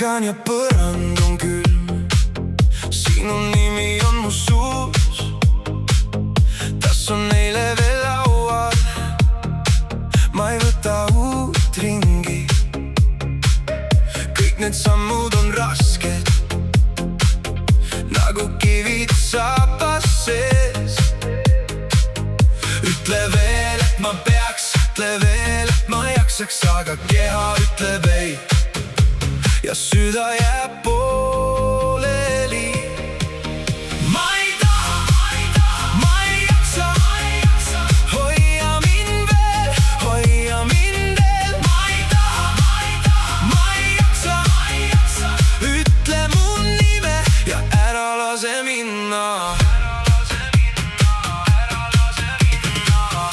ärkan ja põrand on külm. Sinu nimi on mu suus, tass on neile veel laual. Ma ei võta uut ringi, kõik need sammud on rasked, nagu kivid saapas sees. Ütle veel, et ma peaks, ütle veel, et ma jaksaks, aga keha ütleb ei ja süda jääb pooleli. Ma ei taha, ma ei jaksa, hoia mind veel, hoia mind veel. Ma ei taha, ma ei jaksa, ütle mu nime ja ära lase minna.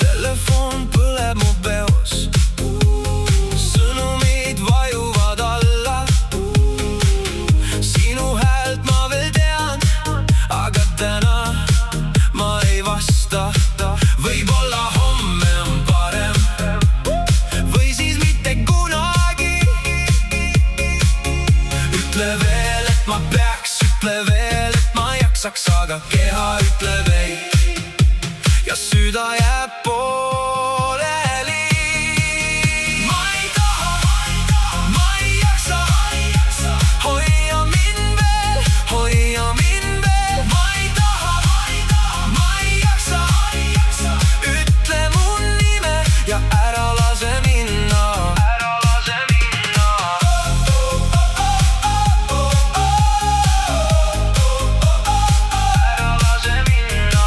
Telefon põleb mu peos, sõnumid vajuvad alla. Sinu häält ma veel tean, aga täna ma ei vasta. Võib-olla homme on parem või siis mitte kunagi. Ütle veel, et ma peaks, ütle veel, et ma jaksaks, aga keha ütleb ei ja süda jääb pooleli. Ma ei taha, ma ei jaksa, hoia mind veel, hoia mind veel. Ma ei taha, ma ei jaksa, ütle mu nime ja ära lase minna. Ära lase minna. Ära lase minna.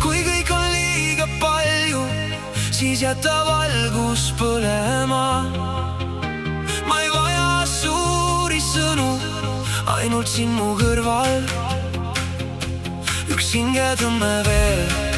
Kui kõik on liiga palju, siis jäta valgus põlema. Ma ei vaja suuri sõnu, ainult sind mu kõrval. Üks hingetõmme veel.